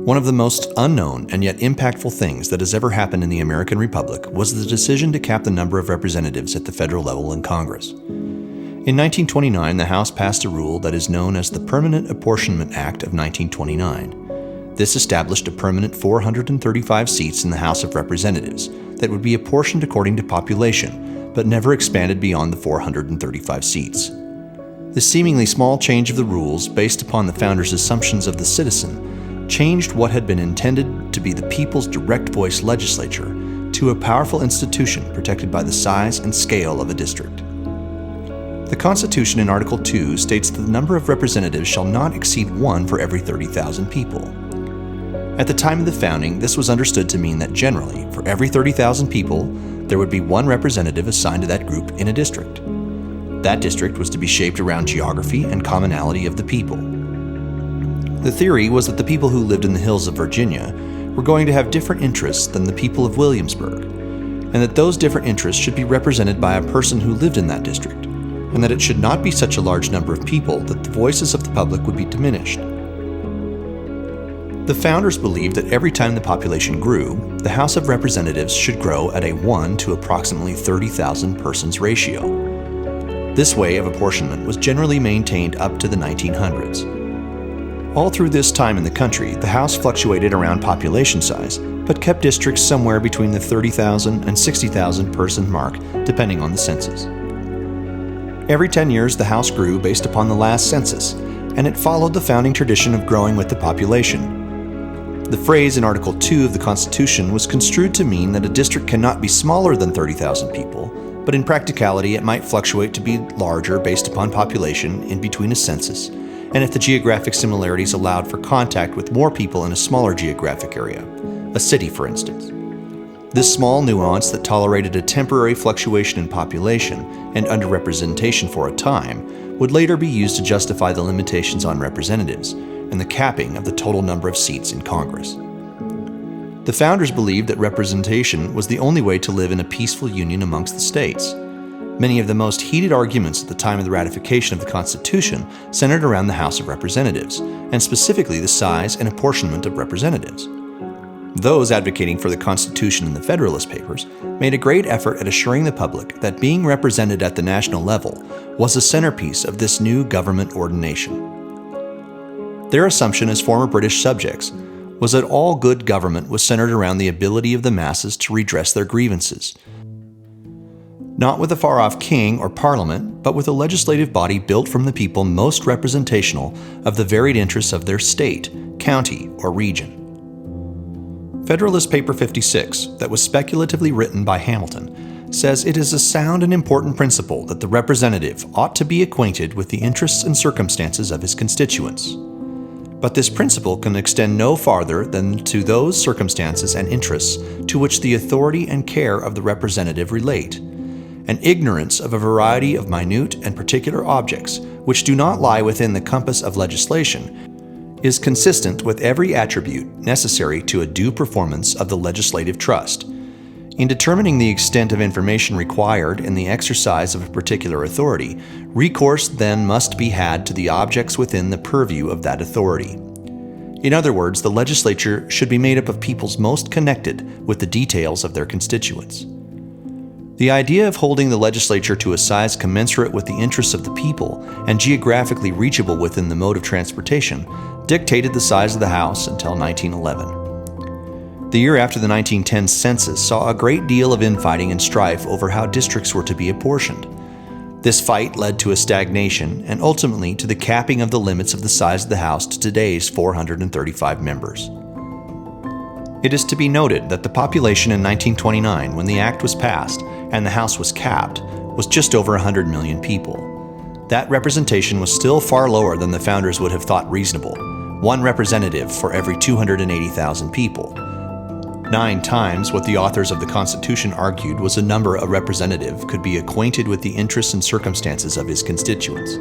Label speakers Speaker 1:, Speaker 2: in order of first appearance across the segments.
Speaker 1: One of the most unknown and yet impactful things that has ever happened in the American Republic was the decision to cap the number of representatives at the federal level in Congress. In 1929, the House passed a rule that is known as the Permanent Apportionment Act of 1929. This established a permanent 435 seats in the House of Representatives that would be apportioned according to population, but never expanded beyond the 435 seats. This seemingly small change of the rules, based upon the founders' assumptions of the citizen, changed what had been intended to be the people's direct voice legislature to a powerful institution protected by the size and scale of a district. The Constitution in Article 2 states that the number of representatives shall not exceed 1 for every 30,000 people. At the time of the founding, this was understood to mean that generally, for every 30,000 people, there would be one representative assigned to that group in a district. That district was to be shaped around geography and commonality of the people. The theory was that the people who lived in the hills of Virginia were going to have different interests than the people of Williamsburg, and that those different interests should be represented by a person who lived in that district, and that it should not be such a large number of people that the voices of the public would be diminished. The founders believed that every time the population grew, the House of Representatives should grow at a 1 to approximately 30,000 persons ratio. This way of apportionment was generally maintained up to the 1900s. All through this time in the country, the House fluctuated around population size, but kept districts somewhere between the 30,000 and 60,000 person mark, depending on the census. Every 10 years, the House grew based upon the last census, and it followed the founding tradition of growing with the population. The phrase in Article 2 of the Constitution was construed to mean that a district cannot be smaller than 30,000 people, but in practicality it might fluctuate to be larger based upon population in between a census, and if the geographic similarities allowed for contact with more people in a smaller geographic area, a city for instance. This small nuance that tolerated a temporary fluctuation in population and underrepresentation for a time would later be used to justify the limitations on representatives and the capping of the total number of seats in Congress. The founders believed that representation was the only way to live in a peaceful union amongst the states. Many of the most heated arguments at the time of the ratification of the Constitution centered around the House of Representatives, and specifically the size and apportionment of representatives. Those advocating for the Constitution in the Federalist Papers made a great effort at assuring the public that being represented at the national level was a centerpiece of this new government ordination. Their assumption as former British subjects was that all good government was centered around the ability of the masses to redress their grievances, not with a far-off king or parliament, but with a legislative body built from the people most representational of the varied interests of their state, county, or region. Federalist Paper 56, that was speculatively written by Hamilton, says it is a sound and important principle that the representative ought to be acquainted with the interests and circumstances of his constituents. But this principle can extend no farther than to those circumstances and interests to which the authority and care of the representative relate, and ignorance of a variety of minute and particular objects which do not lie within the compass of legislation is consistent with every attribute necessary to a due performance of the legislative trust. In determining the extent of information required in the exercise of a particular authority, recourse then must be had to the objects within the purview of that authority. In other words, the legislature should be made up of peoples most connected with the details of their constituents. The idea of holding the legislature to a size commensurate with the interests of the people and geographically reachable within the mode of transportation dictated the size of the House until 1911. The year after the 1910 census saw a great deal of infighting and strife over how districts were to be apportioned. This fight led to a stagnation and ultimately to the capping of the limits of the size of the House to today's 435 members. It is to be noted that the population in 1929, when the Act was passed and the House was capped, was just over 100 million people. That representation was still far lower than the founders would have thought reasonable, one representative for every 280,000 people. 9 times what the authors of the Constitution argued was a number a representative could be acquainted with the interests and circumstances of his constituents.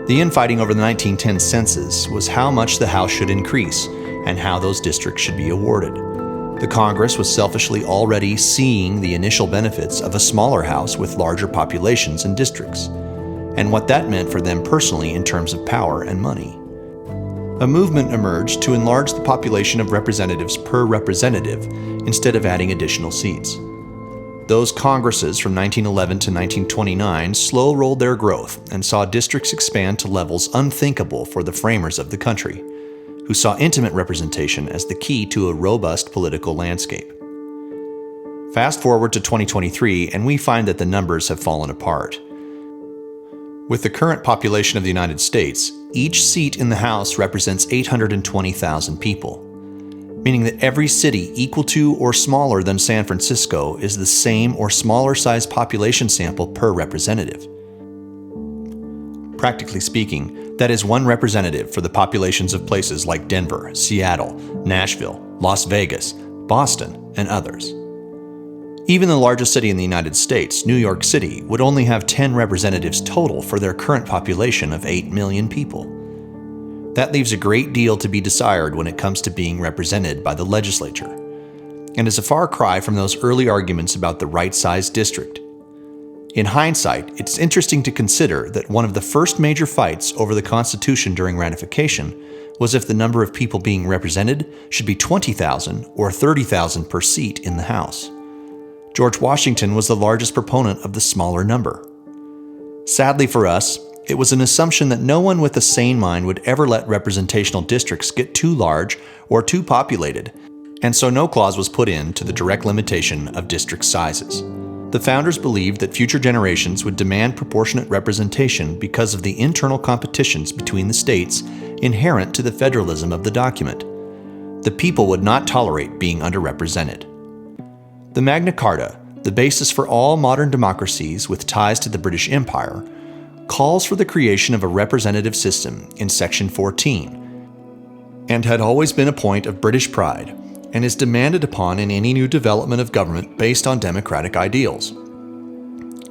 Speaker 1: The infighting over the 1910 census was how much the House should increase and how those districts should be awarded. The Congress was selfishly already seeing the initial benefits of a smaller House with larger populations and districts, and what that meant for them personally in terms of power and money. A movement emerged to enlarge the population of representatives per representative instead of adding additional seats. Those Congresses from 1911 to 1929 slow-rolled their growth and saw districts expand to levels unthinkable for the framers of the country, who saw intimate representation as the key to a robust political landscape. Fast forward to 2023, and we find that the numbers have fallen apart. With the current population of the United States, each seat in the House represents 820,000 people, meaning that every city equal to or smaller than San Francisco is the same or smaller size population sample per representative. Practically speaking, that is one representative for the populations of places like Denver, Seattle, Nashville, Las Vegas, Boston, and others. Even the largest city in the United States, New York City, would only have 10 representatives total for their current population of 8 million people. That leaves a great deal to be desired when it comes to being represented by the legislature, and is a far cry from those early arguments about the right-sized district. In hindsight, it's interesting to consider that one of the first major fights over the Constitution during ratification was if the number of people being represented should be 20,000 or 30,000 per seat in the House. George Washington was the largest proponent of the smaller number. Sadly for us, it was an assumption that no one with a sane mind would ever let representational districts get too large or too populated, and so no clause was put in to the direct limitation of district sizes. The founders believed that future generations would demand proportionate representation because of the internal competitions between the states inherent to the federalism of the document. The people would not tolerate being underrepresented. The Magna Carta, the basis for all modern democracies with ties to the British Empire, calls for the creation of a representative system in Section 14, and had always been a point of British pride, and is demanded upon in any new development of government based on democratic ideals.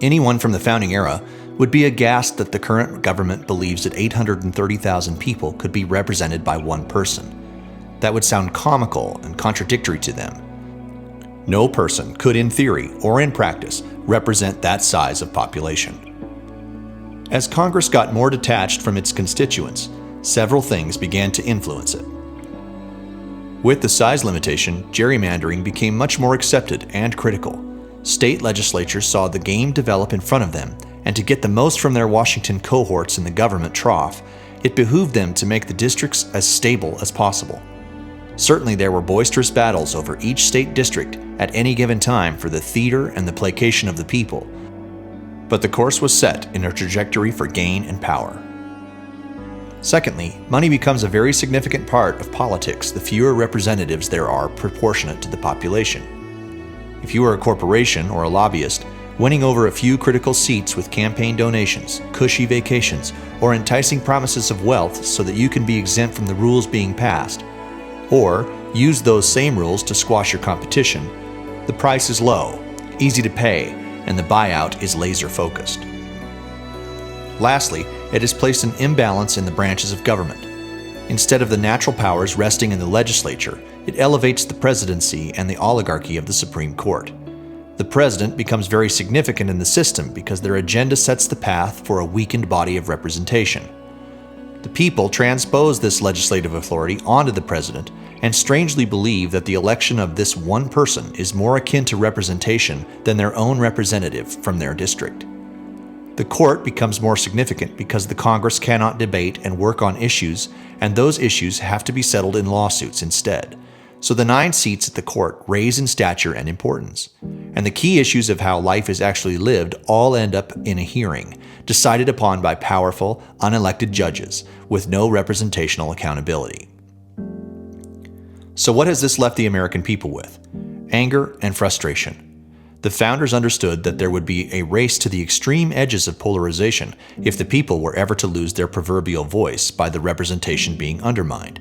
Speaker 1: Anyone from the founding era would be aghast that the current government believes that 830,000 people could be represented by one person. That would sound comical and contradictory to them. No person could, in theory or in practice, represent that size of population. As Congress got more detached from its constituents, several things began to influence it. With the size limitation, gerrymandering became much more accepted and critical. State legislatures saw the game develop in front of them, and to get the most from their Washington cohorts in the government trough, it behooved them to make the districts as stable as possible. Certainly there were boisterous battles over each state district at any given time for the theater and the placation of the people, but the course was set in a trajectory for gain and power. Secondly, money becomes a very significant part of politics the fewer representatives there are proportionate to the population. If you are a corporation or a lobbyist, winning over a few critical seats with campaign donations, cushy vacations, or enticing promises of wealth so that you can be exempt from the rules being passed, or use those same rules to squash your competition, the price is low, easy to pay, and the buyout is laser-focused. Lastly, it has placed an imbalance in the branches of government. Instead of the natural powers resting in the legislature, it elevates the presidency and the oligarchy of the Supreme Court. The president becomes very significant in the system because their agenda sets the path for a weakened body of representation. The people transpose this legislative authority onto the president and strangely believe that the election of this one person is more akin to representation than their own representative from their district. The court becomes more significant because the Congress cannot debate and work on issues, and those issues have to be settled in lawsuits instead. So the 9 seats at the court raise in stature and importance, and the key issues of how life is actually lived all end up in a hearing, decided upon by powerful, unelected judges with no representational accountability. So what has this left the American people with? Anger and frustration. The founders understood that there would be a race to the extreme edges of polarization if the people were ever to lose their proverbial voice by the representation being undermined.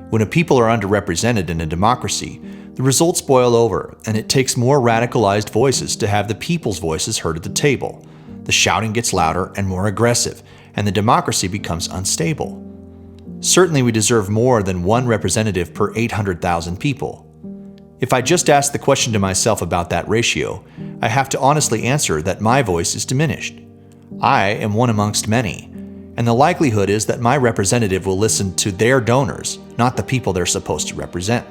Speaker 1: When a people are underrepresented in a democracy, the results boil over, and it takes more radicalized voices to have the people's voices heard at the table. The shouting gets louder and more aggressive, and the democracy becomes unstable. Certainly we deserve more than one representative per 800,000 people. If I just ask the question to myself about that ratio, I have to honestly answer that my voice is diminished. I am one amongst many, and the likelihood is that my representative will listen to their donors, not the people they're supposed to represent.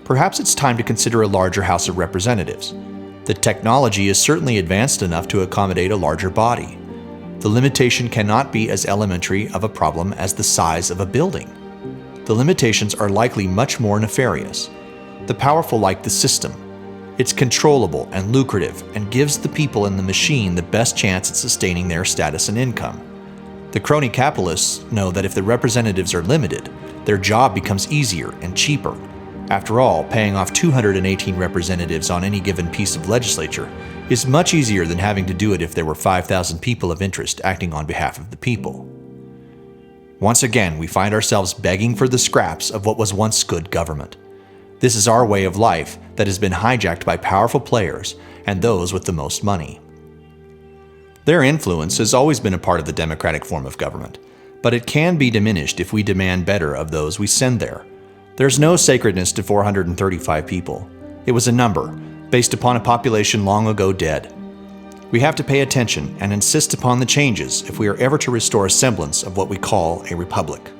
Speaker 1: Perhaps it's time to consider a larger House of Representatives. The technology is certainly advanced enough to accommodate a larger body. The limitation cannot be as elementary of a problem as the size of a building. The limitations are likely much more nefarious. The powerful like the system. It's controllable and lucrative and gives the people in the machine the best chance at sustaining their status and income. The crony capitalists know that if the representatives are limited, their job becomes easier and cheaper. After all, paying off 218 representatives on any given piece of legislature is much easier than having to do it if there were 5,000 people of interest acting on behalf of the people. Once again, we find ourselves begging for the scraps of what was once good government. This is our way of life that has been hijacked by powerful players and those with the most money. Their influence has always been a part of the democratic form of government, but it can be diminished if we demand better of those we send there. There's no sacredness to 435 people. It was a number, based upon a population long ago dead. We have to pay attention and insist upon the changes if we are ever to restore a semblance of what we call a republic.